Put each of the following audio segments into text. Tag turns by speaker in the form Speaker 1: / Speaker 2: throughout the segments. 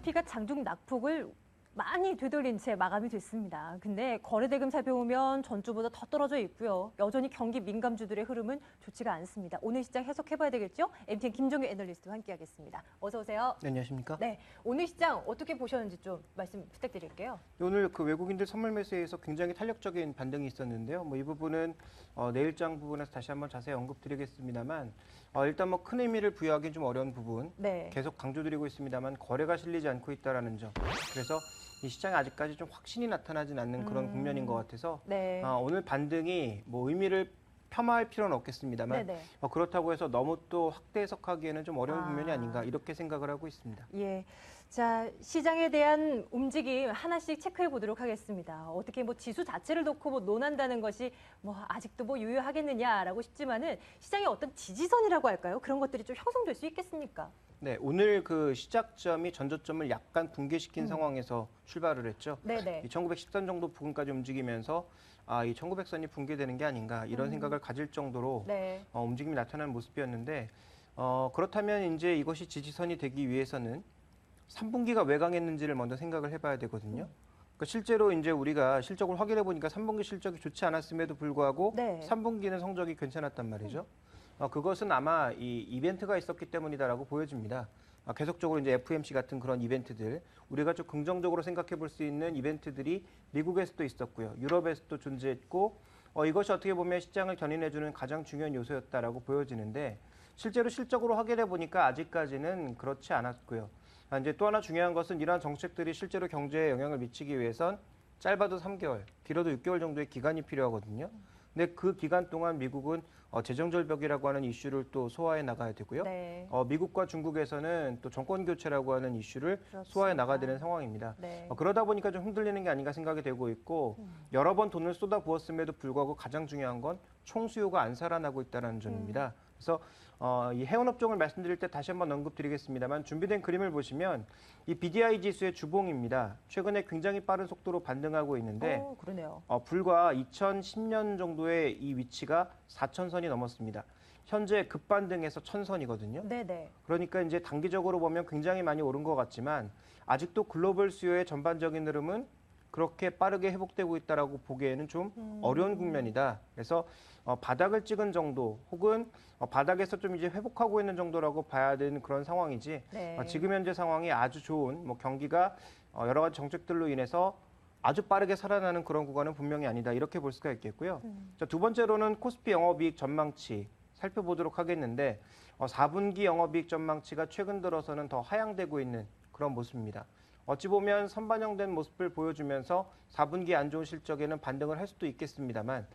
Speaker 1: 코스피가 장중 낙폭을 많이 되돌린 채 마감이 됐습니다. 근데 거래대금 살펴보면 전주보다 더 떨어져 있고요. 여전히 경기 민감주들의 흐름은 좋지가 않습니다. 오늘 시장 해석해봐야 되겠죠? MTN 김종규 애널리스트와 함께하겠습니다. 어서 오세요.
Speaker 2: 네, 안녕하십니까?
Speaker 1: 네, 오늘 시장 어떻게 보셨는지 좀 말씀 부탁드릴게요.
Speaker 2: 오늘 그 외국인들 선물 매수에서 굉장히 탄력적인 반등이 있었는데요. 이 부분은 내일장 부분에서 다시 한번 자세히 언급드리겠습니다만 일단 큰 의미를 부여하기는 좀 어려운 부분
Speaker 1: 네.
Speaker 2: 계속 강조드리고 있습니다만 거래가 실리지 않고 있다라는 점. 그래서 이 시장에 아직까지 좀 확신이 나타나진 않는 그런 국면인 것 같아서
Speaker 1: 네.
Speaker 2: 오늘 반등이 의미를 폄하할 필요는 없겠습니다만
Speaker 1: 네네.
Speaker 2: 그렇다고 해서 너무 또 확대 해석하기에는 좀 어려운 국면이 아닌가 이렇게 생각을 하고 있습니다.
Speaker 1: 예. 자, 시장에 대한 움직임 하나씩 체크해 보도록 하겠습니다. 어떻게 지수 자체를 놓고 논한다는 것이 아직도 유효하겠느냐라고 싶지만은 시장의 어떤 지지선이라고 할까요? 그런 것들이 좀 형성될 수 있겠습니까?
Speaker 2: 네, 오늘 그 시작점이 전저점을 약간 붕괴시킨 상황에서 출발을 했죠.
Speaker 1: 네네.
Speaker 2: 이 1910선 정도 부근까지 움직이면서 이 1900선이 붕괴되는 게 아닌가 이런 생각을 가질 정도로
Speaker 1: 네.
Speaker 2: 움직임이 나타나는 모습이었는데 그렇다면 이제 이것이 지지선이 되기 위해서는 3분기가 왜 강했는지를 먼저 생각을 해봐야 되거든요. 그러니까 실제로 이제 우리가 실적을 확인해 보니까 3분기 실적이 좋지 않았음에도 불구하고
Speaker 1: 네.
Speaker 2: 3분기는 성적이 괜찮았단 말이죠. 그것은 아마 이 이벤트가 있었기 때문이다라고 보여집니다. 계속적으로 이제 FOMC 같은 그런 이벤트들, 우리가 좀 긍정적으로 생각해 볼 수 있는 이벤트들이 미국에서도 있었고요, 유럽에서도 존재했고, 이것이 어떻게 보면 시장을 견인해주는 가장 중요한 요소였다라고 보여지는데, 실제로 실적으로 확인해 보니까 아직까지는 그렇지 않았고요. 이제 또 하나 중요한 것은 이러한 정책들이 실제로 경제에 영향을 미치기 위해선 짧아도 3개월, 길어도 6개월 정도의 기간이 필요하거든요. 근데 그 기간 동안 미국은 재정 절벽이라고 하는 이슈를 또 소화해 나가야 되고요.
Speaker 1: 네.
Speaker 2: 미국과 중국에서는 또 정권 교체라고 하는 이슈를
Speaker 1: 그렇습니다.
Speaker 2: 소화해 나가야 되는 상황입니다.
Speaker 1: 네.
Speaker 2: 그러다 보니까 좀 흔들리는 게 아닌가 생각이 되고 있고 여러 번 돈을 쏟아 부었음에도 불구하고 가장 중요한 건 총수요가 안 살아나고 있다는 점입니다. 그래서 이 해운업종을 말씀드릴 때 다시 한번 언급드리겠습니다만 준비된 그림을 보시면 이 BDI 지수의 주봉입니다. 최근에 굉장히 빠른 속도로 반등하고 있는데
Speaker 1: 그러네요.
Speaker 2: 불과 2010년 정도의 이 위치가 4,000선이 넘었습니다. 현재 급반등해서 1,000선이거든요.
Speaker 1: 네네.
Speaker 2: 그러니까 이제 단기적으로 보면 굉장히 많이 오른 것 같지만 아직도 글로벌 수요의 전반적인 흐름은 그렇게 빠르게 회복되고 있다라고 보기에는 좀 어려운 국면이다. 그래서 바닥을 찍은 정도 혹은 바닥에서 좀 이제 회복하고 있는 정도라고 봐야 되는 그런 상황이지.
Speaker 1: 네.
Speaker 2: 지금 현재 상황이 아주 좋은 경기가 여러 가지 정책들로 인해서 아주 빠르게 살아나는 그런 구간은 분명히 아니다. 이렇게 볼 수가 있겠고요. 자, 두 번째로는 코스피 영업이익 전망치 살펴보도록 하겠는데 4분기 영업이익 전망치가 최근 들어서는 더 하향되고 있는 그런 모습입니다. 어찌 보면 선반영된 모습을 보여주면서 4분기 안 좋은 실적에는 반등을 할 수도 있겠습니다만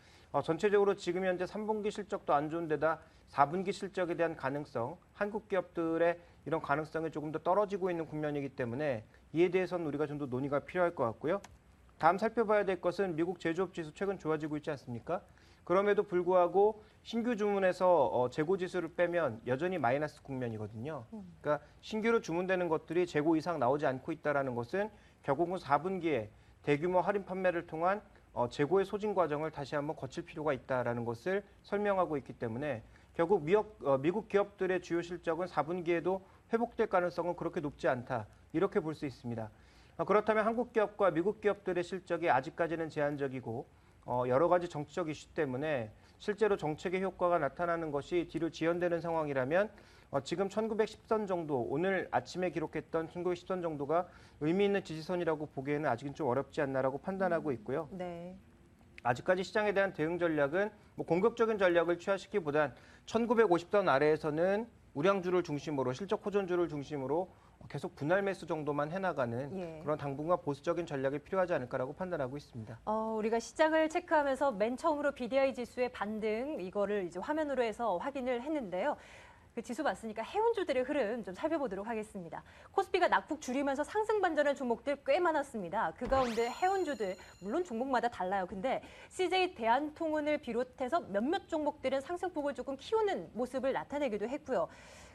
Speaker 2: 전체적으로 지금 현재 3분기 실적도 안 좋은 데다 4분기 실적에 대한 가능성, 한국 기업들의 이런 가능성이 조금 더 떨어지고 있는 국면이기 때문에 이에 대해서는 우리가 좀 더 논의가 필요할 것 같고요. 다음 살펴봐야 될 것은 미국 제조업 지수 최근 좋아지고 있지 않습니까? 그럼에도 불구하고 신규 주문에서 재고 지수를 빼면 여전히 마이너스 국면이거든요. 그러니까 신규로 주문되는 것들이 재고 이상 나오지 않고 있다는 것은 결국은 4분기에 대규모 할인 판매를 통한 재고의 소진 과정을 다시 한번 거칠 필요가 있다는 것을 설명하고 있기 때문에 결국 미국 기업들의 주요 실적은 4분기에도 회복될 가능성은 그렇게 높지 않다. 이렇게 볼 수 있습니다. 그렇다면 한국 기업과 미국 기업들의 실적이 아직까지는 제한적이고 여러 가지 정치적 이슈 때문에 실제로 정책의 효과가 나타나는 것이 뒤로 지연되는 상황이라면 지금 1910선 정도, 오늘 아침에 기록했던 1910선 정도가 의미 있는 지지선이라고 보기에는 아직은 좀 어렵지 않나라고 판단하고 있고요.
Speaker 1: 네.
Speaker 2: 아직까지 시장에 대한 대응 전략은 공격적인 전략을 취하시기보단 1950선 아래에서는 우량주를 중심으로 실적 호전주를 중심으로 계속 분할 매수 정도만 해나가는 그런 당분간 보수적인 전략이 필요하지 않을까라고 판단하고 있습니다.
Speaker 1: 우리가 시장을 체크하면서 맨 처음으로 BDI 지수의 반등 이거를 이제 화면으로 해서 확인을 했는데요. 그 지수 봤으니까 해운주들의 흐름 좀 살펴보도록 하겠습니다. 코스피가 낙폭 줄이면서 상승 반전한 종목들 꽤 많았습니다. 그 가운데 해운주들 물론 종목마다 달라요. 근데 CJ 대한통운을 비롯해서 몇몇 종목들은 상승폭을 조금 키우는 모습을 나타내기도 했고요.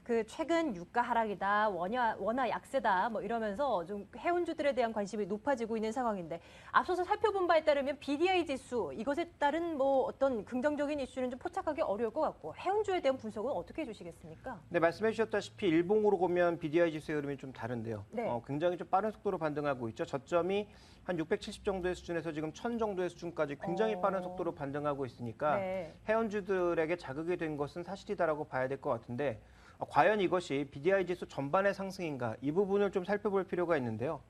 Speaker 1: 그 최근 유가 하락이다, 원화 약세다, 뭐 이러면서 좀 해운주들에 대한 관심이 높아지고 있는 상황인데 앞서서 살펴본 바에 따르면 BDI 지수 이것에 따른 뭐 어떤 긍정적인 이슈는 좀 포착하기 어려울 것 같고 해운주에 대한 분석은 어떻게 해주시겠습니까?
Speaker 2: 네, 말씀해 주셨다시피 일봉으로 보면 BDI 지수의 흐름이 좀 다른데요.
Speaker 1: 네.
Speaker 2: 굉장히 좀 빠른 속도로 반등하고 있죠. 저점이 한 670 정도의 수준에서 지금 1000 정도의 수준까지 굉장히 빠른 속도로 반등하고 있으니까
Speaker 1: 네.
Speaker 2: 해운주들에게 자극이 된 것은 사실이다라고 봐야 될 것 같은데 과연 이것이 BDI 지수 전반의 상승인가 이 부분을 좀 살펴볼 필요가 있는데요.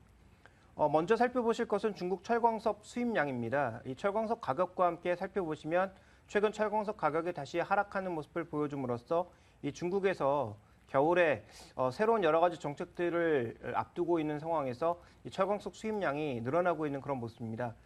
Speaker 2: 먼저 살펴보실 것은 중국 철광석 수입량입니다. 이 철광석 가격과 함께 살펴보시면 최근 철광석 가격이 다시 하락하는 모습을 보여줌으로써 이 중국에서 겨울에 새로운 여러 가지 정책들을 앞두고 있는 상황에서 이 철광석 수입량이 늘어나고 있는 그런 모습입니다.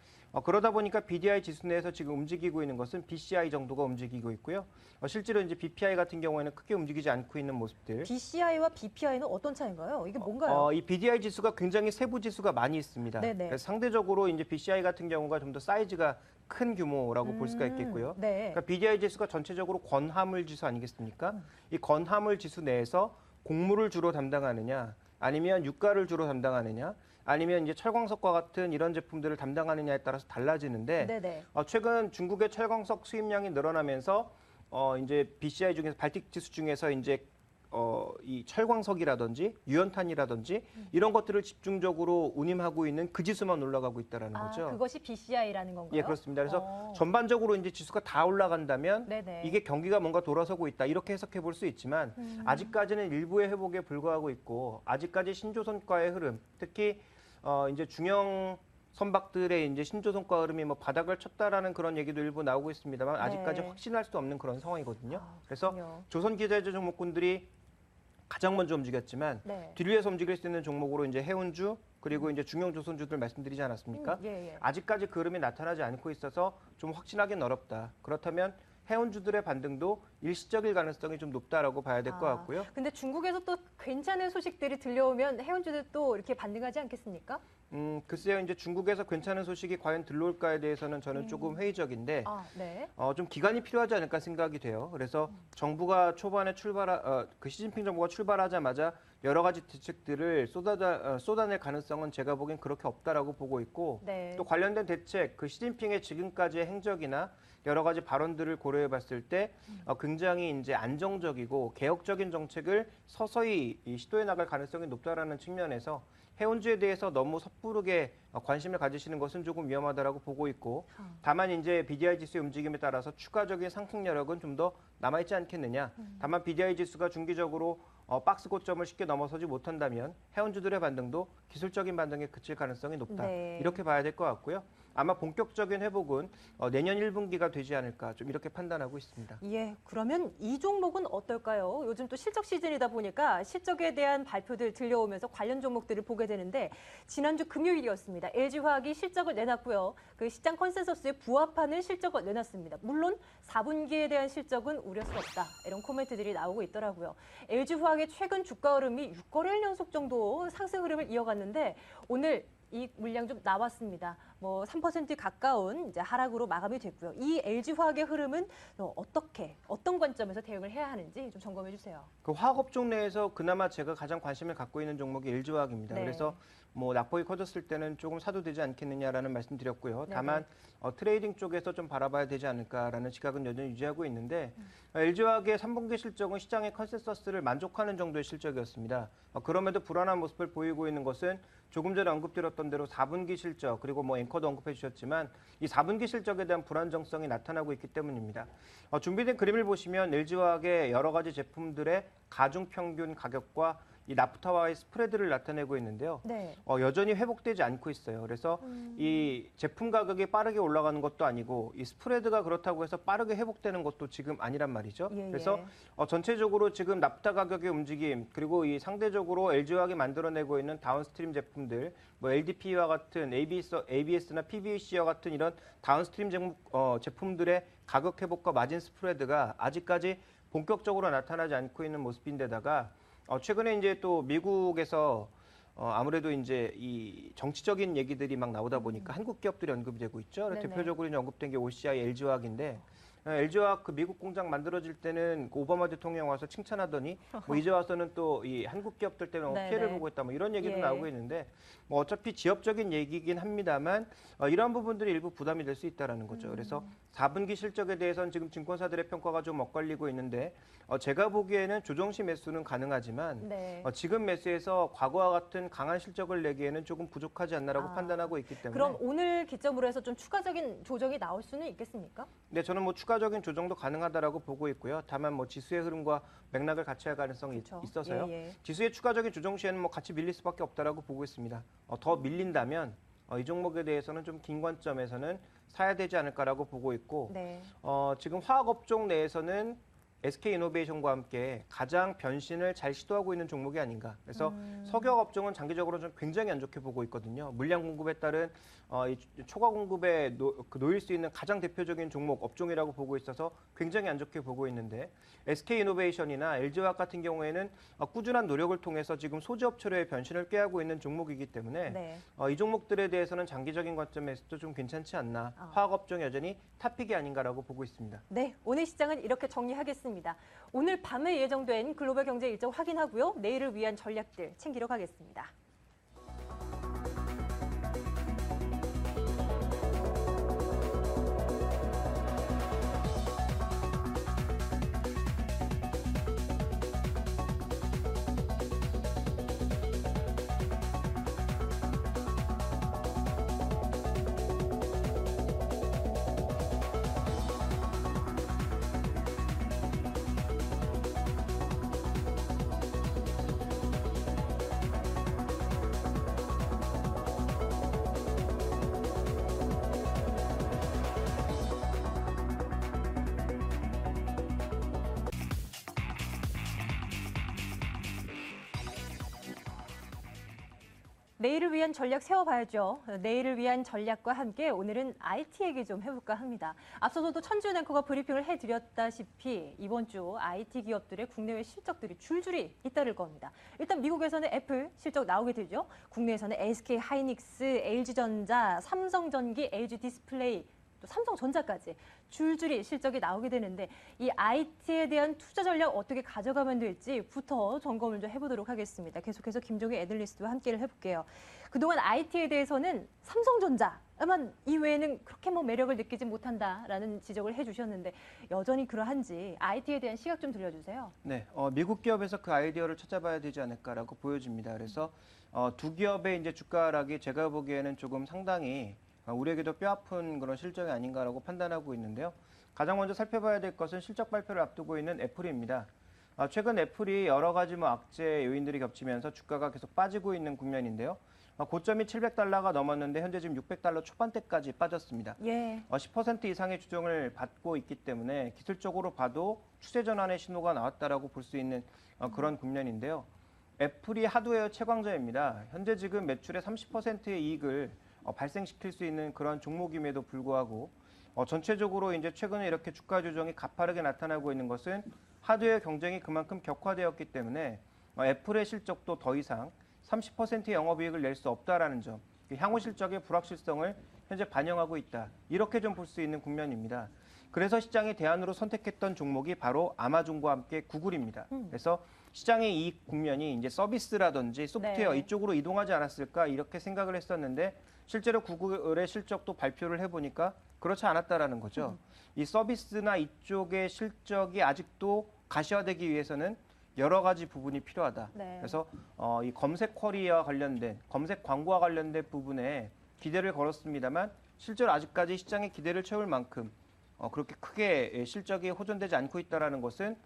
Speaker 2: 그러다 보니까 BDI 지수 내에서 지금 움직이고 있는 것은 BCI 정도가 움직이고 있고요. 실제로 이제 BPI 같은 경우에는 크게 움직이지 않고 있는 모습들.
Speaker 1: BCI와 BPI는 어떤 차이인가요? 이게 뭔가요?
Speaker 2: 이 BDI 지수가 굉장히 세부 지수가 많이 있습니다.
Speaker 1: 네네.
Speaker 2: 그래서 상대적으로 이제 BCI 같은 경우가 좀 더 사이즈가 큰 규모라고 볼 수가 있겠고요.
Speaker 1: 네.
Speaker 2: 그러니까 BDI 지수가 전체적으로 건화물 지수 아니겠습니까? 이 건화물 지수 내에서 곡물을 주로 담당하느냐, 아니면 유가를 주로 담당하느냐, 아니면 이제 철광석과 같은 이런 제품들을 담당하느냐에 따라서 달라지는데
Speaker 1: 네네.
Speaker 2: 최근 중국의 철광석 수입량이 늘어나면서 이제 BCI 중에서 발틱 지수 중에서 이제 이 철광석이라든지 유연탄이라든지 이런 것들을 집중적으로 운임하고 있는 그 지수만 올라가고 있다라는 거죠.
Speaker 1: 그것이 BCI라는 건가요?
Speaker 2: 예, 그렇습니다. 그래서 전반적으로 이제 지수가 다 올라간다면
Speaker 1: 네네.
Speaker 2: 이게 경기가 뭔가 돌아서고 있다 이렇게 해석해 볼 수 있지만 아직까지는 일부의 회복에 불과하고 있고 아직까지 신조선가의 흐름, 특히 이제 중형 선박들의 이제 신조선가 흐름이 뭐 바닥을 쳤다라는 그런 얘기도 일부 나오고 있습니다만 아직까지
Speaker 1: 네.
Speaker 2: 확신할 수 없는 그런 상황이거든요.
Speaker 1: 그렇군요.
Speaker 2: 그래서 조선기자재 종목군들이 가장 먼저 움직였지만
Speaker 1: 네.
Speaker 2: 뒤에서 움직일 수 있는 종목으로 이제 해운주 그리고 이제 중형 조선주들 말씀드리지 않았습니까?
Speaker 1: 예.
Speaker 2: 아직까지 그 흐름이 나타나지 않고 있어서 좀 확신하기는 어렵다. 그렇다면 해운주들의 반등도 일시적일 가능성이 좀 높다라고 봐야 될 것 같고요.
Speaker 1: 근데 중국에서 또 괜찮은 소식들이 들려오면 해운주들 또 이렇게 반등하지 않겠습니까?
Speaker 2: 글쎄요, 이제 중국에서 괜찮은 소식이 과연 들러올까에 대해서는 저는 조금 회의적인데,
Speaker 1: 네.
Speaker 2: 좀 기간이 필요하지 않을까 생각이 돼요. 그래서 정부가 초반에 그 시진핑 정부가 출발하자마자 여러 가지 대책들을 쏟아낼 가능성은 제가 보기엔 그렇게 없다라고 보고 있고,
Speaker 1: 네.
Speaker 2: 또 관련된 대책, 그 시진핑의 지금까지의 행적이나 여러 가지 발언들을 고려해 봤을 때 굉장히 이제 안정적이고 개혁적인 정책을 서서히 시도해 나갈 가능성이 높다라는 측면에서 해운주에 대해서 너무 섣부르게 관심을 가지시는 것은 조금 위험하다라고 보고 있고 다만 이제 BDI 지수의 움직임에 따라서 추가적인 상승 여력은 좀 더 남아있지 않겠느냐. 다만 BDI 지수가 중기적으로 박스 고점을 쉽게 넘어서지 못한다면 해운주들의 반등도 기술적인 반등에 그칠 가능성이 높다.
Speaker 1: 네.
Speaker 2: 이렇게 봐야 될 것 같고요. 아마 본격적인 회복은 내년 1분기가 되지 않을까 좀 이렇게 판단하고 있습니다.
Speaker 1: 예, 그러면 이 종목은 어떨까요? 요즘 또 실적 시즌이다 보니까 실적에 대한 발표들 들려오면서 관련 종목들을 보게 되는데 지난주 금요일이었습니다. LG화학이 실적을 내놨고요. 그 시장 컨센서스에 부합하는 실적을 내놨습니다. 물론 4분기에 대한 실적은 우려스럽다. 이런 코멘트들이 나오고 있더라고요. LG화학의 최근 주가 흐름이 6거래일 연속 정도 상승 흐름을 이어갔는데 오늘 이 물량 좀 나왔습니다. 뭐 3% 가까운 이제 하락으로 마감이 됐고요. 이 LG화학의 흐름은 어떤 관점에서 대응을 해야 하는지 좀 점검해 주세요.
Speaker 2: 그 화학업종 내에서 그나마 제가 가장 관심을 갖고 있는 종목이 LG화학입니다.
Speaker 1: 네.
Speaker 2: 그래서 뭐 낙폭이 커졌을 때는 조금 사도 되지 않겠느냐라는 말씀 드렸고요.
Speaker 1: 네네.
Speaker 2: 다만 트레이딩 쪽에서 좀 바라봐야 되지 않을까라는 시각은 여전히 유지하고 있는데 LG화학의 3분기 실적은 시장의 컨센서스를 만족하는 정도의 실적이었습니다. 그럼에도 불안한 모습을 보이고 있는 것은 조금 전에 언급드렸던 대로 4분기 실적 그리고 뭐 앵커도 언급해 주셨지만 이 4분기 실적에 대한 불안정성이 나타나고 있기 때문입니다. 준비된 그림을 보시면 LG화학의 여러 가지 제품들의 가중 평균 가격과 이 나프타와의 스프레드를 나타내고 있는데요.
Speaker 1: 네.
Speaker 2: 여전히 회복되지 않고 있어요. 그래서 이 제품 가격이 빠르게 올라가는 것도 아니고 이 스프레드가 그렇다고 해서 빠르게 회복되는 것도 지금 아니란 말이죠.
Speaker 1: 예.
Speaker 2: 그래서 전체적으로 지금 나프타 가격의 움직임 그리고 이 상대적으로 LG화학이 만들어내고 있는 다운스트림 제품들 뭐 LDPE와 같은 ABS나 PVC와 같은 이런 다운스트림 제품들의 가격 회복과 마진 스프레드가 아직까지 본격적으로 나타나지 않고 있는 모습인데다가 최근에 이제 또 미국에서 아무래도 이제 이 정치적인 얘기들이 막 나오다 보니까 한국 기업들이 언급이 되고 있죠.
Speaker 1: 네네.
Speaker 2: 대표적으로 이제 언급된 게 OCI, LG화학인데 LG화학 그 미국 공장 만들어질 때는 그 오바마 대통령 와서 칭찬하더니 뭐 이제 와서는 또 이 한국 기업들 때문에
Speaker 1: 네네.
Speaker 2: 피해를 보고 있다 뭐 이런 얘기도
Speaker 1: 예.
Speaker 2: 나오고 있는데 뭐 어차피 지역적인 얘기긴 합니다만 이러한 부분들이 일부 부담이 될 수 있다라는 거죠. 그래서 4분기 실적에 대해서는 지금 증권사들의 평가가 좀 엇갈리고 있는데 제가 보기에는 조정시 매수는 가능하지만
Speaker 1: 네.
Speaker 2: 지금 매수에서 과거와 같은 강한 실적을 내기에는 조금 부족하지 않나라고 판단하고 있기 때문에
Speaker 1: 그럼 오늘 기점으로 해서 좀 추가적인 조정이 나올 수는 있겠습니까?
Speaker 2: 네, 저는 뭐 추가적인 조정도 가능하다라고 보고 있고요. 다만 뭐 지수의 흐름과 맥락을 같이 할 가능성이
Speaker 1: 그렇죠.
Speaker 2: 있어서요.
Speaker 1: 예, 예.
Speaker 2: 지수의 추가적인 조정 시에는 뭐 같이 밀릴 수밖에 없다라고 보고 있습니다. 더 밀린다면 이 종목에 대해서는 좀 긴 관점에서는 사야 되지 않을까라고 보고 있고
Speaker 1: 네.
Speaker 2: 지금 화학 업종 내에서는 SK이노베이션과 함께 가장 변신을 잘 시도하고 있는 종목이 아닌가. 그래서 석유화학 업종은 장기적으로 좀 굉장히 안 좋게 보고 있거든요. 물량 공급에 따른 이 초과 공급에 놓일 수 있는 가장 대표적인 종목 업종이라고 보고 있어서 굉장히 안 좋게 보고 있는데 SK이노베이션이나 LG화학 같은 경우에는 꾸준한 노력을 통해서 지금 소재 업체로의 변신을 꾀하고 있는 종목이기 때문에
Speaker 1: 네.
Speaker 2: 이 종목들에 대해서는 장기적인 관점에서도 좀 괜찮지 않나. 화학 업종 여전히 탑픽이 아닌가라고 보고 있습니다.
Speaker 1: 네, 오늘 시장은 이렇게 정리하겠습니다. 오늘 밤에 예정된 글로벌 경제 일정 확인하고요. 내일을 위한 전략들 챙기러 가겠습니다. 내일을 위한 전략 세워봐야죠. 내일을 위한 전략과 함께 오늘은 IT 얘기 좀 해볼까 합니다. 앞서서도 천지훈 앵커가 브리핑을 해드렸다시피 이번 주 IT 기업들의 국내외 실적들이 줄줄이 잇따를 겁니다. 일단 미국에서는 애플 실적 나오게 되죠. 국내에서는 SK 하이닉스, LG전자, 삼성전기, LG 디스플레이, 또 삼성전자까지 줄줄이 실적이 나오게 되는데 이 IT에 대한 투자 전략 어떻게 가져가면 될지부터 점검을 좀 해보도록 하겠습니다. 계속해서 김종희 애널리스트와 함께를 해볼게요. 그동안 IT에 대해서는 삼성전자만 이외에는 그렇게 뭐 매력을 느끼지 못한다라는 지적을 해주셨는데 여전히 그러한지 IT에 대한 시각 좀 들려주세요.
Speaker 2: 네, 미국 기업에서 그 아이디어를 찾아봐야 되지 않을까라고 보여집니다. 그래서 두 기업의 이제 주가 하락이 제가 보기에는 조금 상당히 우리에게도 뼈아픈 그런 실적이 아닌가라고 판단하고 있는데요. 가장 먼저 살펴봐야 될 것은 실적 발표를 앞두고 있는 애플입니다. 최근 애플이 여러 가지 악재 요인들이 겹치면서 주가가 계속 빠지고 있는 국면인데요. 고점이 $700가 넘었는데 현재 지금 $600 초반대까지 빠졌습니다.
Speaker 1: 예.
Speaker 2: 10% 이상의 조정을 받고 있기 때문에 기술적으로 봐도 추세 전환의 신호가 나왔다라고 볼 수 있는 그런 국면인데요. 애플이 하드웨어 채광자입니다. 현재 지금 매출의 30%의 이익을 발생시킬 수 있는 그런 종목임에도 불구하고 전체적으로 이제 최근에 이렇게 주가 조정이 가파르게 나타나고 있는 것은 하드웨어 경쟁이 그만큼 격화되었기 때문에 애플의 실적도 더 이상 30%의 영업이익을 낼 수 없다라는 점, 향후 실적의 불확실성을 현재 반영하고 있다. 이렇게 좀 볼 수 있는 국면입니다. 그래서 시장이 대안으로 선택했던 종목이 바로 아마존과 함께 구글입니다. 그래서 시장의 이 국면이 이제 서비스라든지 소프트웨어
Speaker 1: 네.
Speaker 2: 이쪽으로 이동하지 않았을까 이렇게 생각을 했었는데 실제로 구글의 실적도 발표를 해보니까 그렇지 않았다라는 거죠. 이 서비스나 이쪽의 실적이 아직도 가시화되기 위해서는 여러 가지 부분이 필요하다.
Speaker 1: 네.
Speaker 2: 그래서 이 검색 쿼리와 관련된 검색 광고와 관련된 부분에 기대를 걸었습니다만 실제로 아직까지 시장의 기대를 채울 만큼 그렇게 크게 실적이 호전되지 않고 있다라는 것은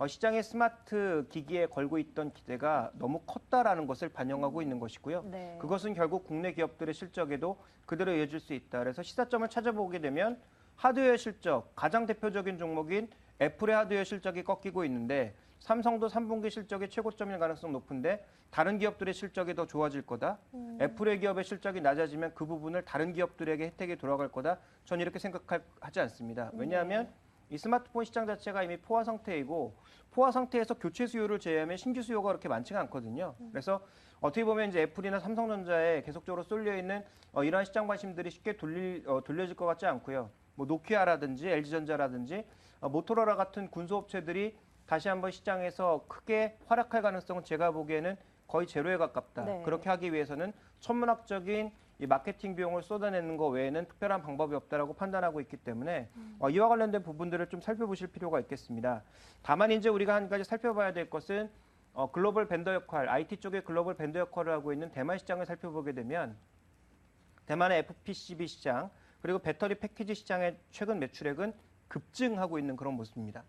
Speaker 2: 시장의 스마트 기기에 걸고 있던 기대가 너무 컸다라는 것을 반영하고 있는 것이고요.
Speaker 1: 네.
Speaker 2: 그것은 결국 국내 기업들의 실적에도 그대로 이어질 수 있다. 그래서 시사점을 찾아보게 되면 하드웨어 실적, 가장 대표적인 종목인 애플의 하드웨어 실적이 꺾이고 있는데 삼성도 3분기 실적이 최고점일 가능성 높은데 다른 기업들의 실적이 더 좋아질 거다. 애플의 기업의 실적이 낮아지면 그 부분을 다른 기업들에게 혜택이 돌아갈 거다. 저는 이렇게 생각하지 않습니다. 왜냐하면 이 스마트폰 시장 자체가 이미 포화 상태이고 포화 상태에서 교체 수요를 제외하면 신규 수요가 그렇게 많지가 않거든요. 그래서 어떻게 보면 이제 애플이나 삼성전자에 계속적으로 쏠려 있는 이러한 시장 관심들이 쉽게 돌려질 것 같지 않고요. 뭐 노키아라든지 LG전자라든지 모토로라 같은 군소업체들이 다시 한번 시장에서 크게 활약할 가능성은 제가 보기에는 거의 제로에 가깝다.
Speaker 1: 네.
Speaker 2: 그렇게 하기 위해서는 천문학적인 이 마케팅 비용을 쏟아내는 것 외에는 특별한 방법이 없다라고 판단하고 있기 때문에 이와 관련된 부분들을 좀 살펴보실 필요가 있겠습니다. 다만 이제 우리가 한 가지 살펴봐야 될 것은 글로벌 벤더 역할, IT 쪽의 글로벌 벤더 역할을 하고 있는 대만 시장을 살펴보게 되면 대만의 FPCB 시장 그리고 배터리 패키지 시장의 최근 매출액은 급증하고 있는 그런 모습입니다.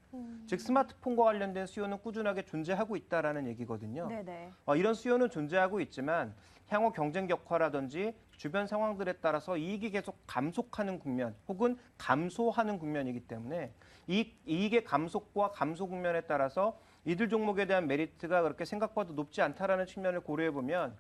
Speaker 2: 즉 스마트폰과 관련된 수요는 꾸준하게 존재하고 있다라는 얘기거든요.
Speaker 1: 네네.
Speaker 2: 이런 수요는 존재하고 있지만 향후 경쟁 격화라든지 주변 상황들에 따라서 이익이 계속 감속하는 국면 혹은 감소하는 국면이기 때문에 이익의 감속과 감소 국면에 따라서 이들 종목에 대한 메리트가 그렇게 생각보다 높지 않다라는 측면을 고려해 보면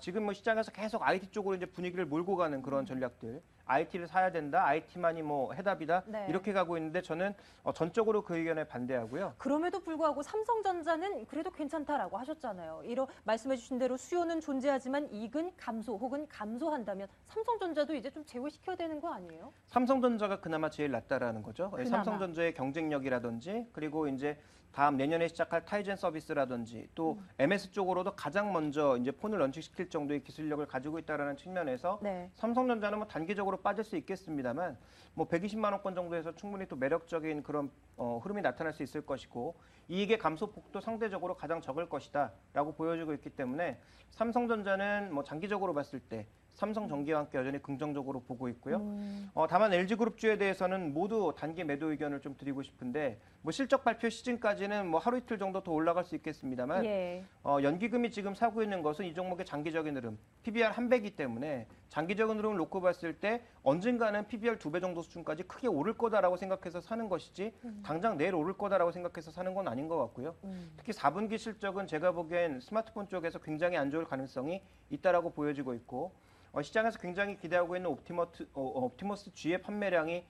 Speaker 2: 지금 뭐 시장에서 계속 IT 쪽으로 이제 분위기를 몰고 가는 그런 전략들, IT를 사야 된다, IT만이 뭐 해답이다
Speaker 1: 네.
Speaker 2: 이렇게 가고 있는데 저는 전적으로 그 의견에 반대하고요.
Speaker 1: 그럼에도 불구하고 삼성전자는 그래도 괜찮다라고 하셨잖아요. 말씀해 주신 대로 수요는 존재하지만 이익은 감소 혹은 감소한다면 삼성전자도 이제 좀 제고시켜야 되는 거 아니에요?
Speaker 2: 삼성전자가 그나마 제일 낫다라는 거죠.
Speaker 1: 그나마.
Speaker 2: 삼성전자의 경쟁력이라든지 그리고 이제 다음 내년에 시작할 타이젠 서비스라든지 또 MS 쪽으로도 가장 먼저 이제 폰을 런칭시킬 정도의 기술력을 가지고 있다라는 측면에서
Speaker 1: 네.
Speaker 2: 삼성전자는 뭐 단기적으로 빠질 수 있겠습니다만 뭐 120만 원권 정도에서 충분히 또 매력적인 그런 흐름이 나타날 수 있을 것이고 이익의 감소폭도 상대적으로 가장 적을 것이다라고 보여지고 있기 때문에 삼성전자는 뭐 장기적으로 봤을 때 삼성전기와 함께 여전히 긍정적으로 보고 있고요. 다만 LG그룹주에 대해서는 모두 단기 매도 의견을 좀 드리고 싶은데 뭐 실적 발표 시즌까지는 뭐 하루 이틀 정도 더 올라갈 수 있겠습니다만
Speaker 1: 예.
Speaker 2: 연기금이 지금 사고 있는 것은 이 종목의 장기적인 흐름, PBR 한 배이기 때문에 장기적인 흐름을 놓고 봤을 때 언젠가는 PBR 2배 정도 수준까지 크게 오를 거다라고 생각해서 사는 것이지 당장 내일 오를 거다라고 생각해서 사는 건 아닌 것 같고요. 특히 4분기 실적은 제가 보기엔 스마트폰 쪽에서 굉장히 안 좋을 가능성이 있다라고 보여지고 있고 시장에서 굉장히 기대하고 있는 옵티머스 G의 판매량이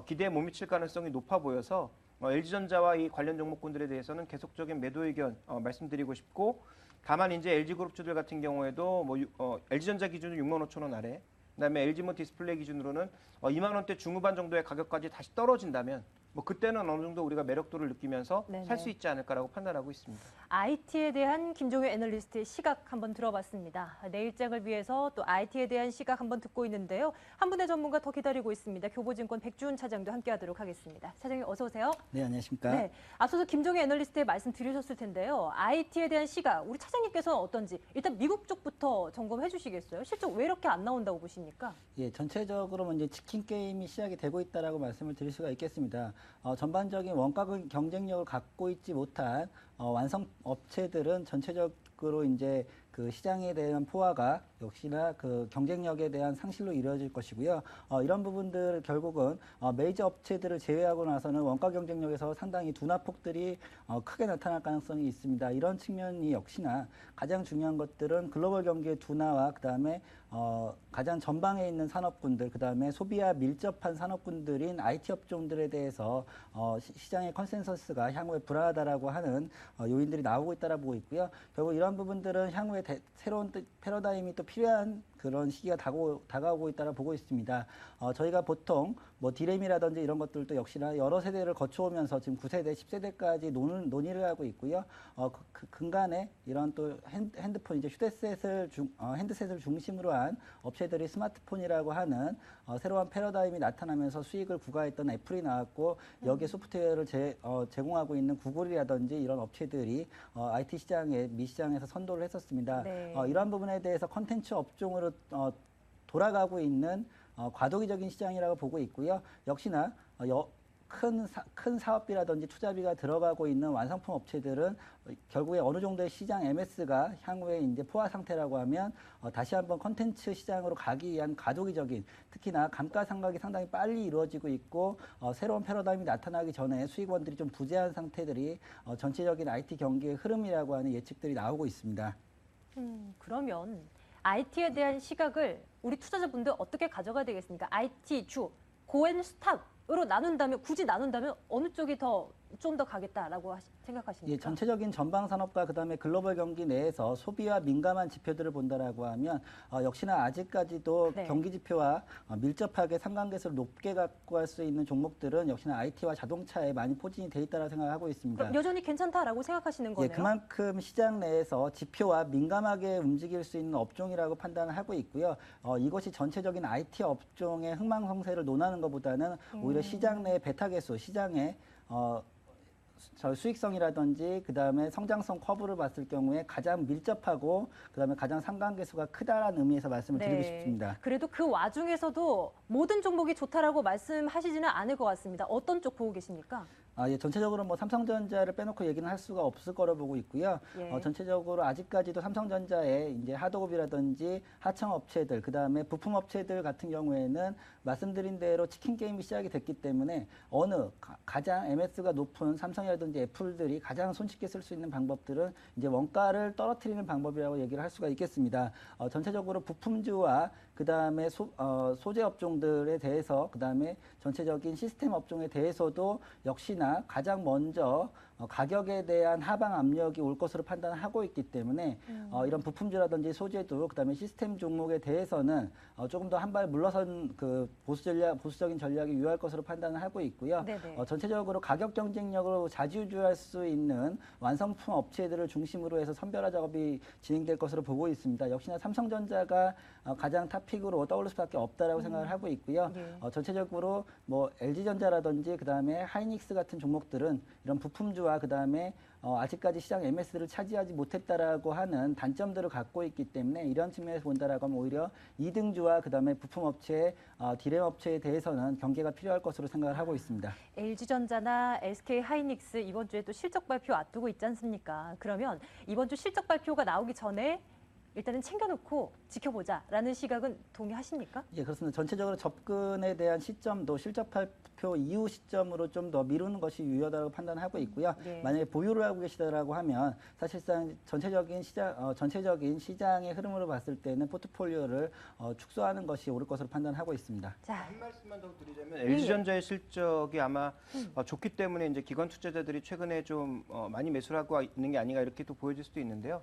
Speaker 2: 기대에 못 미칠 가능성이 높아 보여서 LG전자와 이 관련 종목군들에 대해서는 계속적인 매도 의견 말씀드리고 싶고 다만 이제 LG그룹주들 같은 경우에도 뭐 LG전자 기준으로 6만 5천 원 아래 그다음에 LG모 디스플레이 기준으로는 2만 원대 중후반 정도의 가격까지 다시 떨어진다면 뭐 그때는 어느 정도 우리가 매력도를 느끼면서 살 수 있지 않을까라고 판단하고 있습니다.
Speaker 1: IT에 대한 김종효 애널리스트의 시각 한번 들어봤습니다. 내일장을 위해서 또 IT에 대한 시각 한번 듣고 있는데요. 한 분의 전문가 더 기다리고 있습니다. 교보증권 백주훈 차장도 함께하도록 하겠습니다. 차장님 어서 오세요.
Speaker 3: 네, 안녕하십니까.
Speaker 1: 네, 앞서서 김종효 애널리스트의 말씀 들으셨을 텐데요. IT에 대한 시각, 우리 차장님께서는 어떤지 일단 미국 쪽부터 점검해 주시겠어요? 실적 왜 이렇게 안 나온다고 보십니까?
Speaker 3: 예, 전체적으로 이제 치킨 게임이 시작이 되고 있다라고 말씀을 드릴 수가 있겠습니다. 전반적인 원가 경쟁력을 갖고 있지 못한 완성 업체들은 전체적으로 이제 그 시장에 대한 포화가 역시나 그 경쟁력에 대한 상실로 이루어질 것이고요. 이런 부분들 결국은 메이저 업체들을 제외하고 나서는 원가 경쟁력에서 상당히 둔화폭들이 크게 나타날 가능성이 있습니다. 이런 측면이 역시나 가장 중요한 것들은 글로벌 경기의 둔화와 그다음에 가장 전방에 있는 산업군들, 그다음에 소비와 밀접한 산업군들인 IT 업종들에 대해서 시장의 컨센서스가 향후에 불안하다라고 하는 요인들이 나오고 있다라고 보고 있고요. 결국 이런 부분들은 향후에 새로운 패러다임이 또 필요한 그런 시기가 다가오고 있다고 보고 있습니다. 저희가 보통 뭐 디램이라든지 이런 것들도 역시나 여러 세대를 거쳐오면서 지금 9세대, 10세대까지 논의를 하고 있고요. 그 근간에 이런 또 핸드폰 이제 핸드셋을 중심으로 한 업체들이 스마트폰이라고 하는 새로운 패러다임이 나타나면서 수익을 구가했던 애플이 나왔고 여기에 소프트웨어를 제공하고 있는 구글이라든지 이런 업체들이 IT 시장에 미시장에서 선도를 했었습니다.
Speaker 1: 네.
Speaker 3: 이러한 부분에 대해서 컨텐츠 업종으로 돌아가고 있는 과도기적인 시장이라고 보고 있고요. 역시나 큰 사업비라든지 투자비가 들어가고 있는 완성품 업체들은 결국에 어느 정도의 시장 MS가 향후에 이제 포화 상태라고 하면 다시 한번 컨텐츠 시장으로 가기 위한 과도기적인 특히나 감가상각이 상당히 빨리 이루어지고 있고 새로운 패러다임이 나타나기 전에 수익원들이 좀 부재한 상태들이 전체적인 IT 경기의 흐름이라고 하는 예측들이 나오고 있습니다.
Speaker 1: 그러면 IT에 대한 시각을 우리 투자자분들 어떻게 가져가야 되겠습니까? IT 주, 고앤 스탑으로 나눈다면, 굳이 나눈다면 어느 쪽이 더 좀 더 가겠다라고 생각하십니까?
Speaker 3: 예, 전체적인 전방 산업과 그다음에 글로벌 경기 내에서 소비와 민감한 지표들을 본다라고 하면 역시나 아직까지도
Speaker 1: 네.
Speaker 3: 경기 지표와 밀접하게 상관계수를 높게 갖고 갈 수 있는 종목들은 역시나 IT와 자동차에 많이 포진이 돼 있다고 생각하고 있습니다.
Speaker 1: 그럼 여전히 괜찮다라고 생각하시는
Speaker 3: 예,
Speaker 1: 거네요.
Speaker 3: 그만큼 시장 내에서 지표와 민감하게 움직일 수 있는 업종이라고 판단을 하고 있고요. 이것이 전체적인 IT 업종의 흥망성쇠를 논하는 것보다는 오히려 시장 내 베타 개수, 시장의 수익성이라든지 그다음에 성장성 커브를 봤을 경우에 가장 밀접하고 그다음에 가장 상관계수가 크다라는 의미에서 말씀을 드리고 싶습니다.
Speaker 1: 그래도 그 와중에서도 모든 종목이 좋다라고 말씀하시지는 않을 것 같습니다. 어떤 쪽 보고 계십니까?
Speaker 3: 예, 전체적으로 뭐 삼성전자를 빼놓고 얘기는 할 수가 없을 거로 보고 있고요.
Speaker 1: 예.
Speaker 3: 전체적으로 아직까지도 삼성전자의 이제 하드옵이라든지 하청 업체들, 그 다음에 부품 업체들 같은 경우에는 말씀드린 대로 치킨 게임이 시작이 됐기 때문에 어느 가장 MS가 높은 삼성이라든지 애플들이 가장 손쉽게 쓸 수 있는 방법들은 이제 원가를 떨어뜨리는 방법이라고 얘기를 할 수가 있겠습니다. 전체적으로 부품주와 그 다음에 소재 업종들에 대해서, 그 다음에 전체적인 시스템 업종에 대해서도 역시나 가장 먼저 가격에 대한 하방 압력이 올 것으로 판단하고 있기 때문에 이런 부품주라든지 소재도, 그 다음에 시스템 종목에 대해서는 조금 더 한 발 물러선 그 보수적인 전략이 유효할 것으로 판단을 하고 있고요. 전체적으로 가격 경쟁력으로 좌지우지할 수 있는 완성품 업체들을 중심으로 해서 선별화 작업이 진행될 것으로 보고 있습니다. 역시나 삼성전자가 가장 탑픽으로 떠오를 수밖에 없다라고 생각을 하고 있고요. 전체적으로 뭐 LG전자라든지 그다음에 하이닉스 같은 종목들은 이런 부품주와 그다음에 아직까지 시장 MS를 차지하지 못했다라고 하는 단점들을 갖고 있기 때문에 이런 측면에서 본다라고 하면 오히려 2등주와 그다음에 부품업체, 디램 업체에 대해서는 경계가 필요할 것으로 생각을 하고 있습니다.
Speaker 1: LG전자나 SK하이닉스 이번 주에 또 실적 발표 앞두고 있지 않습니까? 그러면 이번 주 실적 발표가 나오기 전에 일단은 챙겨놓고 지켜보자라는 시각은 동의하십니까?
Speaker 3: 예, 그렇습니다. 전체적으로 접근에 대한 시점도 실적 발표 이후 시점으로 좀 더 미루는 것이 유효하다고 판단하고 있고요. 만약에 보유를 하고 계시다라고 하면 사실상 전체적인 시장의 흐름으로 봤을 때는 포트폴리오를 축소하는 것이 옳을 것으로 판단하고 있습니다.
Speaker 1: 자,
Speaker 2: 한 말씀만 더 드리자면 LG전자의 실적이 아마 좋기 때문에 이제 기관 투자자들이 최근에 좀 많이 매수를 하고 있는 게 아닌가 이렇게 또 보여질 수도 있는데요.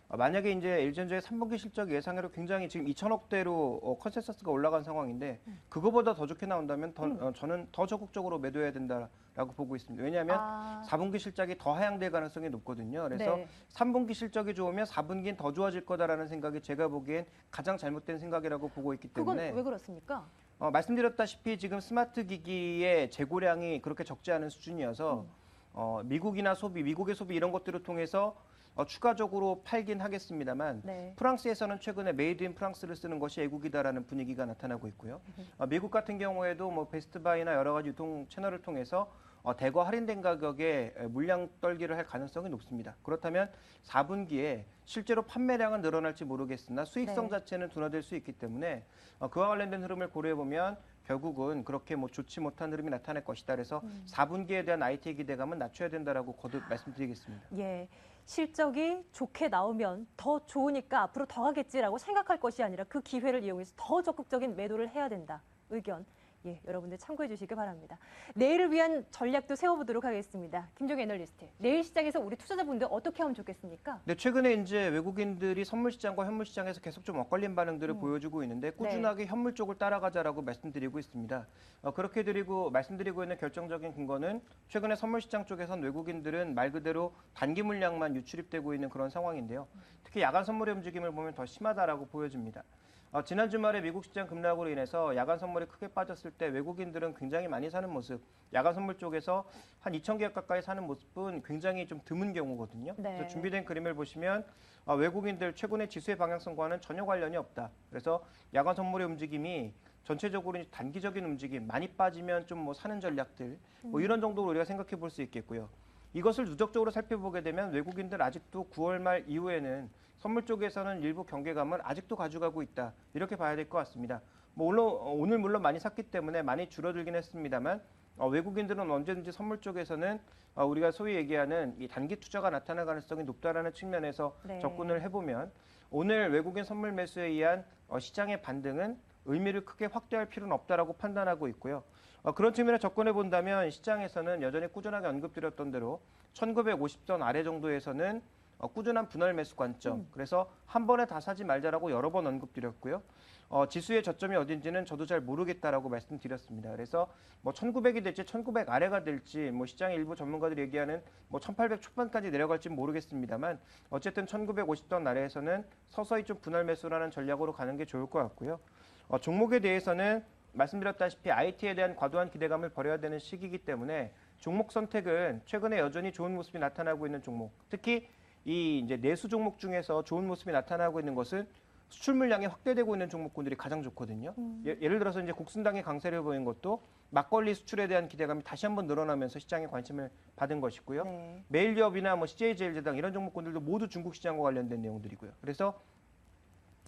Speaker 2: 만약에 이제 LG전자의 3분기 실적 예상외로 굉장히 지금 2천억대로 컨센서스가 올라간 상황인데 그거보다 더 좋게 나온다면 저는 더 적극적으로 매도해야 된다라고 보고 있습니다. 왜냐하면 4분기 실적이 더 하향될 가능성이 높거든요. 그래서 3분기 실적이 좋으면 4분기는 더 좋아질 거다라는 생각이 제가 보기엔 가장 잘못된 생각이라고 보고 있기 때문에.
Speaker 1: 그건 왜 그렇습니까?
Speaker 2: 말씀드렸다시피 지금 스마트 기기의 재고량이 그렇게 적지 않은 수준이어서 미국이나 미국의 소비 이런 것들을 통해서 추가적으로 팔긴 하겠습니다만 프랑스에서는 최근에 메이드 인 프랑스를 쓰는 것이 애국이다라는 분위기가 나타나고 있고요. 미국 같은 경우에도 뭐 베스트바이나 여러 가지 유통 채널을 통해서 대거 할인된 가격에 물량 떨기를 할 가능성이 높습니다. 그렇다면 4분기에 실제로 판매량은 늘어날지 모르겠으나 수익성 자체는 둔화될 수 있기 때문에 그와 관련된 흐름을 고려해 보면 결국은 그렇게 뭐 좋지 못한 흐름이 나타날 것이다. 그래서 4분기에 대한 IT 기대감은 낮춰야 된다라고 거듭 말씀드리겠습니다.
Speaker 1: 예. 실적이 좋게 나오면 더 좋으니까 앞으로 더 하겠지라고 생각할 것이 아니라 그 기회를 이용해서 더 적극적인 매도를 해야 된다. 의견. 예, 여러분들 참고해 주시기 바랍니다. 내일을 위한 전략도 세워보도록 하겠습니다. 김종희 애널리스트, 내일 시장에서 우리 투자자분들 어떻게 하면 좋겠습니까?
Speaker 2: 네, 최근에 이제 외국인들이 선물 시장과 현물 시장에서 계속 좀 엇갈린 반응들을 보여주고 있는데 꾸준하게 현물 쪽을 따라가자라고 말씀드리고 있습니다. 그렇게 말씀드리고 있는 결정적인 근거는 최근에 선물 시장 쪽에선 외국인들은 말 그대로 단기 물량만 유출입되고 있는 그런 상황인데요. 특히 야간 선물의 움직임을 보면 더 심하다라고 보여집니다. 지난 주말에 미국 시장 급락으로 인해서 야간 선물이 크게 빠졌을 때 외국인들은 굉장히 많이 사는 모습, 야간 선물 쪽에서 한 2,000개 가까이 사는 모습은 굉장히 좀 드문 경우거든요. 그래서 준비된 그림을 보시면 외국인들 최근의 지수의 방향성과는 전혀 관련이 없다. 그래서 야간 선물의 움직임이 전체적으로 단기적인 움직임, 많이 빠지면 좀 뭐 사는 전략들, 뭐 이런 정도로 우리가 생각해 볼 수 있겠고요. 이것을 누적적으로 살펴보게 되면 외국인들 아직도 9월 말 이후에는 선물 쪽에서는 일부 경계감을 아직도 가져가고 있다. 이렇게 봐야 될 것 같습니다. 오늘 물론 많이 샀기 때문에 많이 줄어들긴 했습니다만 외국인들은 언제든지 선물 쪽에서는 우리가 소위 얘기하는 이 단기 투자가 나타날 가능성이 높다라는 측면에서 접근을 해보면 오늘 외국인 선물 매수에 의한 시장의 반등은 의미를 크게 확대할 필요는 없다라고 판단하고 있고요. 그런 측면에 접근해 본다면 시장에서는 여전히 꾸준하게 언급드렸던 대로 1950선 아래 정도에서는 꾸준한 분할 매수 관점. 그래서 한 번에 다 사지 말자라고 여러 번 언급드렸고요. 지수의 저점이 어딘지는 저도 잘 모르겠다라고 말씀드렸습니다. 그래서 뭐 1900이 될지 1900 아래가 될지 뭐 시장의 일부 전문가들이 얘기하는 뭐 1800 초반까지 내려갈지 모르겠습니다만 어쨌든 1950선 아래에서는 서서히 좀 분할 매수라는 전략으로 가는 게 좋을 것 같고요. 종목에 대해서는 말씀드렸다시피 IT에 대한 과도한 기대감을 버려야 되는 시기이기 때문에 종목 선택은 최근에 여전히 좋은 모습이 나타나고 있는 종목, 특히 이 이제 내수 종목 중에서 좋은 모습이 나타나고 있는 것은 수출 물량이 확대되고 있는 종목군들이 가장 좋거든요. 예를 들어서 이제 국순당의 강세를 보인 것도 막걸리 수출에 대한 기대감이 다시 한번 늘어나면서 시장에 관심을 받은 것이고요.
Speaker 1: 네.
Speaker 2: 메일유업이나 뭐 CJ제일제당 이런 종목군들도 모두 중국 시장과 관련된 내용들이고요. 그래서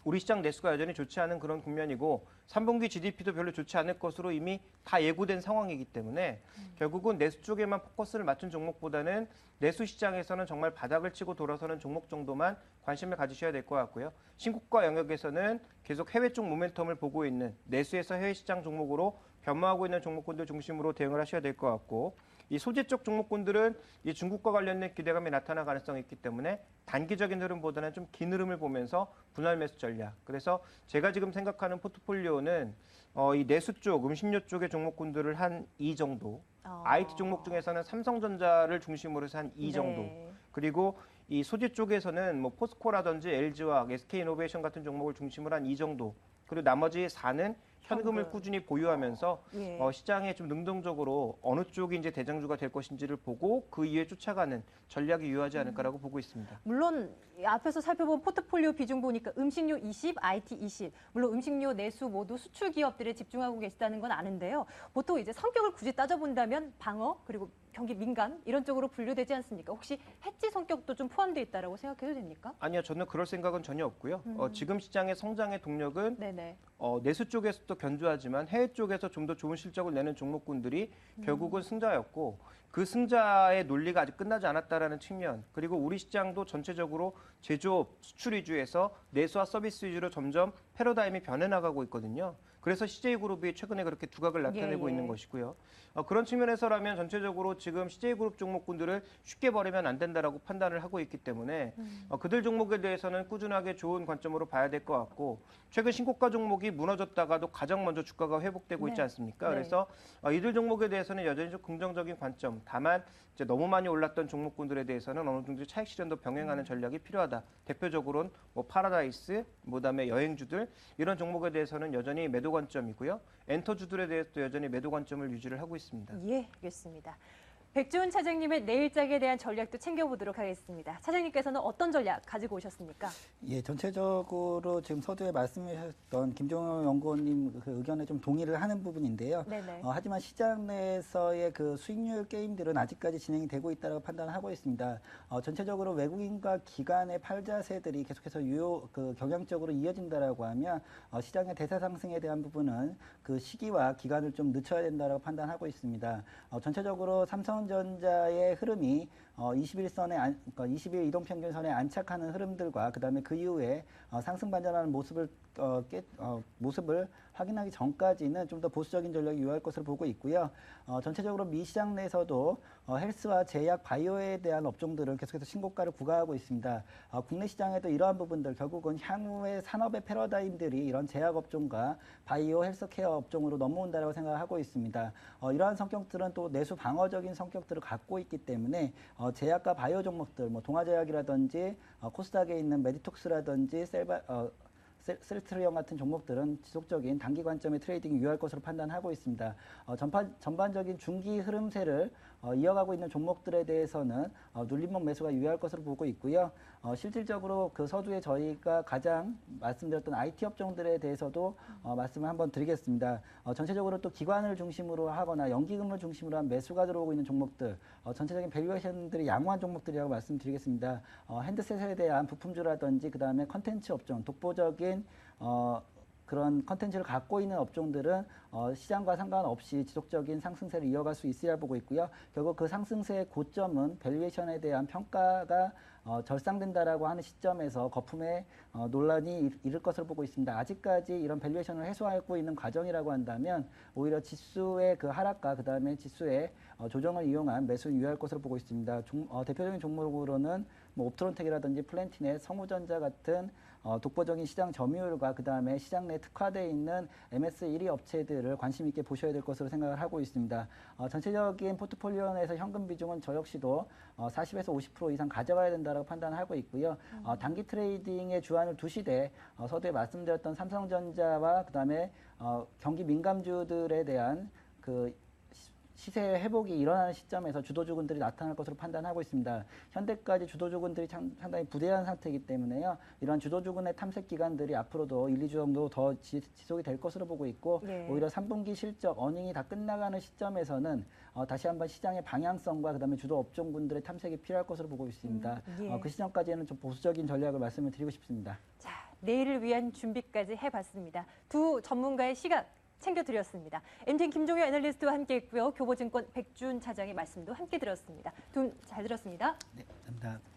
Speaker 2: 우리 시장 내수가 여전히 좋지 않은 그런 국면이고 3분기 GDP도 별로 좋지 않을 것으로 이미 다 예고된 상황이기 때문에 결국은 내수 쪽에만 포커스를 맞춘 종목보다는 내수 시장에서는 정말 바닥을 치고 돌아서는 종목 정도만 관심을 가지셔야 될 것 같고요. 신고가 영역에서는 계속 해외 쪽 모멘텀을 보고 있는 내수에서 해외 시장 종목으로 변모하고 있는 종목군들 중심으로 대응을 하셔야 될 것 같고 이 소재 쪽 종목군들은 이 중국과 관련된 기대감이 나타날 가능성이 있기 때문에 단기적인 흐름보다는 좀 긴 흐름을 보면서 분할 매수 전략. 그래서 제가 지금 생각하는 포트폴리오는 이 내수 쪽, 음식료 쪽의 종목군들을 한 2 정도, IT 종목 중에서는 삼성전자를 중심으로 해서 한 2 정도,
Speaker 1: 네.
Speaker 2: 그리고 이 소재 쪽에서는 뭐 포스코라든지 LG화학, SK이노베이션 같은 종목을 중심으로 한 2 정도, 그리고 나머지 4는 현금을
Speaker 1: 현금.
Speaker 2: 꾸준히 보유하면서
Speaker 1: 예.
Speaker 2: 시장에 좀 능동적으로 어느 쪽이 이제 대장주가 될 것인지를 보고 그 이후에 쫓아가는 전략이 유효하지 않을까라고 보고 있습니다.
Speaker 1: 물론 앞에서 살펴본 포트폴리오 비중 보니까 음식료 20, IT 20. 물론 음식료 내수 모두 수출 기업들에 집중하고 계시다는 건 아는데요. 보통 이제 성격을 굳이 따져본다면 방어 그리고 경기 민감 이런 쪽으로 분류되지 않습니까? 혹시 해지 성격도 좀 포함되어 있다라고 생각해도 됩니까?
Speaker 2: 아니요, 저는 그럴 생각은 전혀 없고요. 지금 시장의 성장의 동력은
Speaker 1: 네네.
Speaker 2: 내수 쪽에서도 견조하지만 해외 쪽에서 좀 더 좋은 실적을 내는 종목군들이 결국은 승자였고 그 승자의 논리가 아직 끝나지 않았다라는 측면 그리고 우리 시장도 전체적으로 제조업 수출 위주에서 내수와 서비스 위주로 점점 패러다임이 변해나가고 있거든요. 그래서 CJ그룹이 최근에 그렇게 두각을 나타내고
Speaker 1: 예.
Speaker 2: 있는 것이고요. 그런 측면에서라면 전체적으로 지금 CJ그룹 종목군들을 쉽게 버리면 안 된다라고 판단을 하고 있기 때문에 그들 종목에 대해서는 꾸준하게 좋은 관점으로 봐야 될 것 같고 최근 신고가 종목이 무너졌다가도 가장 먼저 주가가 회복되고 있지
Speaker 1: 네.
Speaker 2: 않습니까?
Speaker 1: 네.
Speaker 2: 그래서 이들 종목에 대해서는 여전히 좀 긍정적인 관점. 다만 이제 너무 많이 올랐던 종목군들에 대해서는 어느 정도 차익 실현도 병행하는 전략이 필요하다. 대표적으로는 뭐 파라다이스, 그다음에 여행주들 이런 종목에 대해서는 여전히 매도 관점이고요. 엔터주들에 대해서도 여전히 매도 관점을 유지를 하고 있습니다.
Speaker 1: 예, 알겠습니다. 백주훈 차장님의 내일장에 대한 전략도 챙겨보도록 하겠습니다. 차장님께서는 어떤 전략 가지고 오셨습니까?
Speaker 3: 예, 전체적으로 지금 서두에 말씀하셨던 김종영 연구원님 그 의견에 좀 동의를 하는 부분인데요.
Speaker 1: 네네.
Speaker 3: 하지만 시장 내에서의 그 수익률 게임들은 아직까지 진행이 되고 있다고 판단하고 있습니다. 전체적으로 외국인과 기관의 팔자세들이 계속해서 경향적으로 이어진다라고 하면 시장의 대세 상승에 대한 부분은 그 시기와 기간을 좀 늦춰야 된다라고 판단하고 있습니다. 전체적으로 삼성전자의 흐름이 21선에 그러니까 20일 이동평균선에 안착하는 흐름들과 그다음에 그 이후에 상승 반전하는 모습을 확인하기 전까지는 좀 더 보수적인 전략이 유효할 것으로 보고 있고요. 전체적으로 미 시장 내에서도 헬스와 제약, 바이오에 대한 업종들은 계속해서 신고가를 구가하고 있습니다. 국내 시장에도 이러한 부분들 결국은 향후의 산업의 패러다임들이 이런 제약 업종과 바이오, 헬스케어 업종으로 넘어온다고 생각하고 있습니다. 이러한 성격들은 또 내수 방어적인 성격들을 갖고 있기 때문에 제약과 바이오 종목들, 뭐 동아제약이라든지 코스닥에 있는 메디톡스라든지 셀트리온 같은 종목들은 지속적인 단기 관점의 트레이딩이 유효할 것으로 판단하고 있습니다. 전반적인 중기 흐름세를 이어가고 있는 종목들에 대해서는 눌림목 매수가 유효할 것으로 보고 있고요. 실질적으로 그 서두에 저희가 가장 말씀드렸던 IT 업종들에 대해서도 말씀을 한번 드리겠습니다. 전체적으로 또 기관을 중심으로 하거나 연기금을 중심으로 한 매수가 들어오고 있는 종목들, 전체적인 밸류에이션들이 양호한 종목들이라고 말씀드리겠습니다. 핸드셋에 대한 부품주라든지 그 다음에 컨텐츠 업종, 독보적인 그런 컨텐츠를 갖고 있는 업종들은 시장과 상관없이 지속적인 상승세를 이어갈 수 있으리라 보고 있고요. 결국 그 상승세의 고점은 밸류에이션에 대한 평가가 절상된다라고 하는 시점에서 거품에 논란이 이를 것으로 보고 있습니다. 아직까지 이런 밸류에이션을 해소하고 있는 과정이라고 한다면 오히려 지수의 그 하락과 그다음에 지수의 조정을 이용한 매수 유효할 것으로 보고 있습니다. 대표적인 종목으로는 뭐 옵트론텍이라든지 플랜티넷, 성우전자 같은 독보적인 시장 점유율과 그다음에 시장 내 특화되어 있는 MS 1위 업체들을 관심 있게 보셔야 될 것으로 생각을 하고 있습니다. 전체적인 포트폴리오 내에서 현금 비중은 저 역시도 40에서 50% 이상 가져가야 된다고 판단하고 있고요. 단기 트레이딩의 주안을 두시되 서두에 말씀드렸던 삼성전자와 그다음에 경기 민감주들에 대한 그 시세 회복이 일어나는 시점에서 주도주군들이 나타날 것으로 판단하고 있습니다. 현대까지 주도주군들이 상당히 부대한 상태이기 때문에요. 이러한 주도주군의 탐색 기간들이 앞으로도 1, 2주 정도 더 지속이 될 것으로 보고 있고
Speaker 1: 예.
Speaker 3: 오히려 3분기 실적, 어닝이 다 끝나가는 시점에서는 다시 한번 시장의 방향성과 그다음에 주도 업종군들의 탐색이 필요할 것으로 보고 있습니다.
Speaker 1: 예.
Speaker 3: 그 시점까지는 좀 보수적인 전략을 말씀을 드리고 싶습니다.
Speaker 1: 자, 내일을 위한 준비까지 해봤습니다. 두 전문가의 시각 챙겨드렸습니다. MTN 김종효 애널리스트와 함께했고요. 교보증권 백준 차장의 말씀도 함께 들었습니다. 두 분 잘 들었습니다.
Speaker 3: 네, 감사합니다.